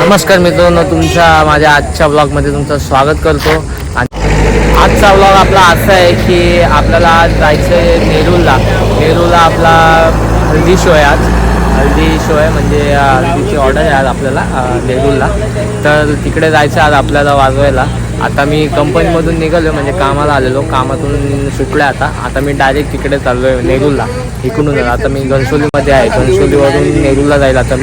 नमस्कार मित्रांनो, माझ्या आजच्या ब्लॉगमध्ये तुमचं स्वागत करतो. आणि आजचा ब्लॉग आपला असा आहे की आपल्याला आज जायचं आहे नेरूळला आपला हल्दी शो आहे. आज हल्दी शो आहे म्हणजे हल्दीची ऑर्डर आहे आज आपल्याला नेरूळला. तर तिकडे जायचं आज आपल्याला वाजवायला. आता मी कंपनीमधून निघालो म्हणजे कामाला आलेलो, कामातून सुटलं. आता मी डायरेक्ट तिकडे चाललो आहे नेरूळला. इकडून आता मी घनसोलीमध्ये आहे, घनसोलीवरून नेरूळला जाईल. आता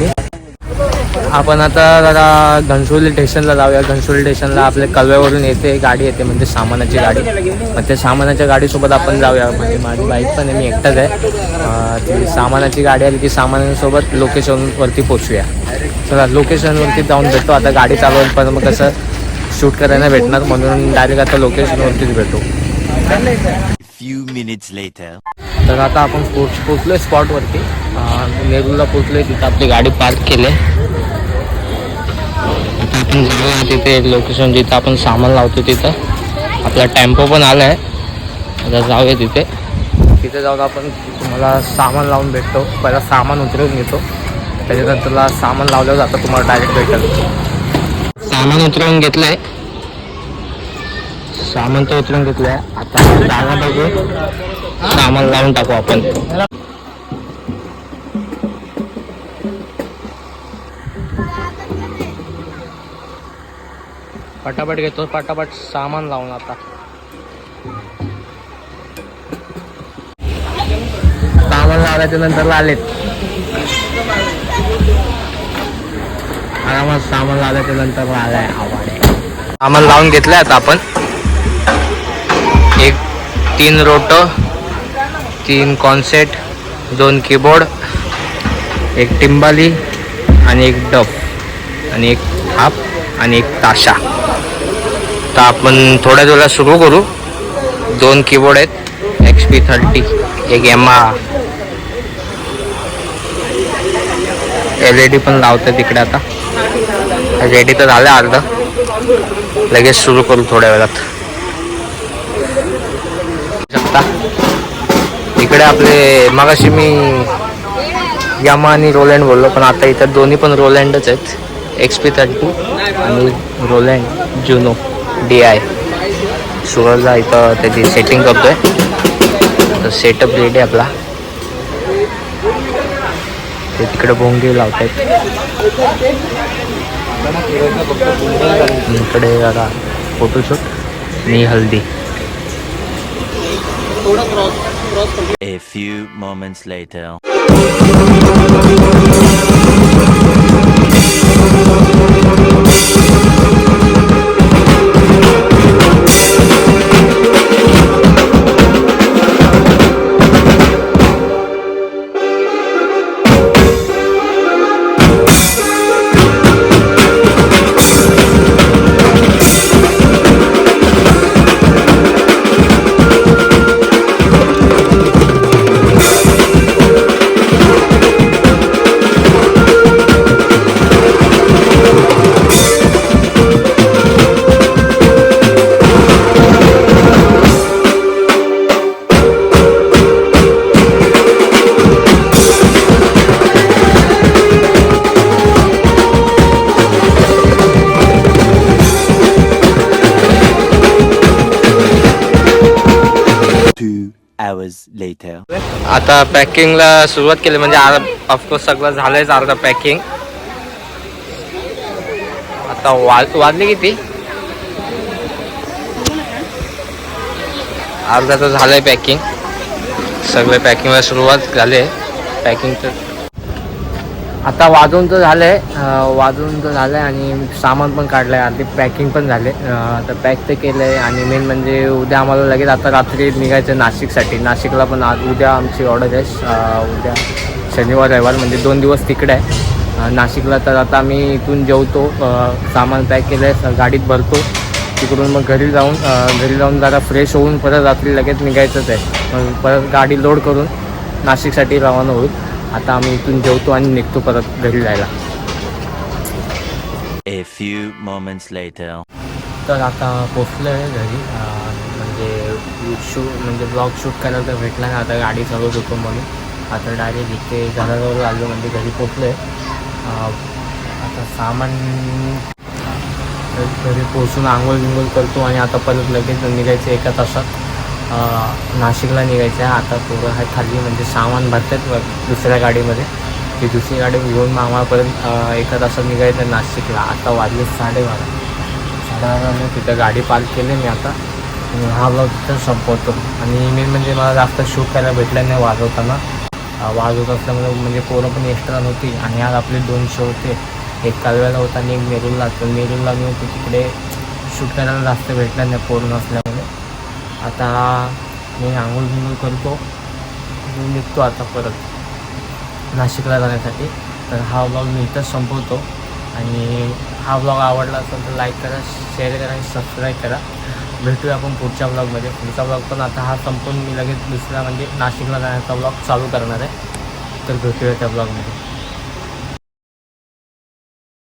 आपण आता जरा घनसोली स्टेशनला जाऊया. घनसोली स्टेशनला आपल्या कलव्यावरून गाडी येते म्हणजे सामानाची गाडी. मग त्या सामानाच्या गाडीसोबत आपण जाऊया. म्हणजे माझी बाईक पण आहे, मी एकटाच आहे. ती सामानाची गाडी आली की सामानासोबत लोकेशनवरती पोचूया. चला लोकेशनवरती जाऊन भेटतो. आता गाडी चालवून पण मग कसं शूट करायला भेटणार, म्हणून डायरेक्ट आता लोकेशनवरतीच भेटू. तर आता आपण पोचलो आहे स्पॉटवरती. नेरूळला पोचलो आहे. तिथं आपली गाडी पार्क केली आहे. आपण जाऊया तिथे लोकेशन जिथं आपण सामान लावतो तिथं. आपला टेम्पो पण आला आहे. आता जाऊया तिथे जाऊन आपण तुम्हाला सामान लावून भेटतो. पहिला सामान उतरवून घेतो, त्याच्यानंतरला सामान लावल्यावर जातं तुम्हाला डायरेक्ट भेटेल. सामान उतरवून घेतलं आहे. सामान तर उतरून घेतलं आहे. आता जागा बघू, सामान लावून टाकू आपण. पटापट घेतो, पटापट सामान लावून. आता सामान लावल्याच्या नंतर आलेत. आरामात सामान लावल्याच्या नंतर आलाय आवाज. सामान लावून घेतलंय. आता आपण 3 रोटो, 3 कॉन्सेट, 2 कीबोर्ड, 1 टिंबाली आणि 1 डफ आणि 1 थाप आणि 1 ताशा. तर आपण थोड्या वेळाला सुरू करू. 2 कीबोर्ड आहेत, XP30, 1 Yamaha. LED पण लावतं तिकडे. आता रेडी तर झालं अर्ध, लगेच सुरू करू थोड्या वेळात. इकडे आपले मगाशी मी Yamaha आणि रोलँड बोललो, पण आता इथं दोन्ही पण रोलँडच आहेत. XP30 आणि रोलँड जुनो DI. सुरजला इथं त्याची सेटिंग करतोय. तर सेटअप रेडी आहे आपला. ते तिकडे भोंगे लावत आहेत. इकडे जरा फोटोशूट आणि हल्दी. A few moments later. आता पॅकिंगला सुरुवात केली म्हणजे ऑफकोर्स सगळं झालंयच अर्धा पॅकिंग. आता वाजली किती, अर्धा तर झालंय पॅकिंग. सगळे पॅकिंगला सुरुवात झाली आहे. पॅकिंग तर आता वाजवून तर झालंय आणि सामान पण काढलंय. अर्धी पॅकिंग पण झाले. आता पॅक तर केलंय. आणि मेन म्हणजे उद्या आम्हाला लगेच आता रात्री निघायचं नाशिकसाठी. नाशिकला पण उद्या आमची ऑर्डर आहे. उद्या शनिवार रविवार म्हणजे 2 दिवस तिकडे आहे नाशिकला. तर आता आम्ही इथून जेवतो, सामान पॅक केलं आहे, गाडीत भरतो. तिकडून मग घरी जाऊन जरा फ्रेश होऊन परत रात्री लगेच निघायचंच आहे. मग परत गाडी लोड करून नाशिकसाठी रवाना होईल. आता आम्ही इथून जेवतो आणि निघतो परत घरी जायला. A few moments later. तर आता पोचलो आहे घरी. म्हणजे ब्लॉग शूट करायला तर भेटला नाही. आता गाडी चालवत होतो म्हणून आता डायरेक्ट इथे घराजवळ आलो म्हणजे घरी पोचलो आहे. आता सामान घरी पोचून आंघोळ बिंघोळ करतो आणि आता परत लगेच निघायचं एका तासात नाशिकला निघायचं आहे. आता पोरं आहे खाली म्हणजे सामान भरतात दुसऱ्या गाडीमध्ये. ती दुसरी गाडी घेऊन मग आम्हाला परत एका तासात निघायचं आहे नाशिकला. आता वाजले 12:30 तिथं गाडी पार्क केली मी आता. हा ब्लॉग तिथं संपवतो. आणि मेन म्हणजे मला जास्त शूट करायला भेटलं नाही वाजवताना. वाजवत असल्यामुळे म्हणजे पोरं पण एक्स्ट्रा नव्हती. आणि आज आपले 2 शो होते, एक कालव्याला होता आणि एक नेरूरला. तर नेरूरला मी होतो तिकडे शूट करायला जास्त भेटलं नाही पोरं नसल्यामुळे. आता मी आंघोळ बिंघोळ करतो, मी निघतो आता परत नाशिकला जाण्यासाठी. तर हा ब्लॉग मी इथंच संपवतो. आणि हा ब्लॉग आवडला असेल तर लाईक करा, शेअर करा आणि सबस्क्राईब करा. भेटूया आपण पुढच्या ब्लॉगमध्ये. पुढचा ब्लॉग पण आता हा संपून मी लगेच दुसरा म्हणजे नाशिकला जाण्याचा ब्लॉग चालू करणार आहे. तर भेटूया त्या ब्लॉगमध्ये.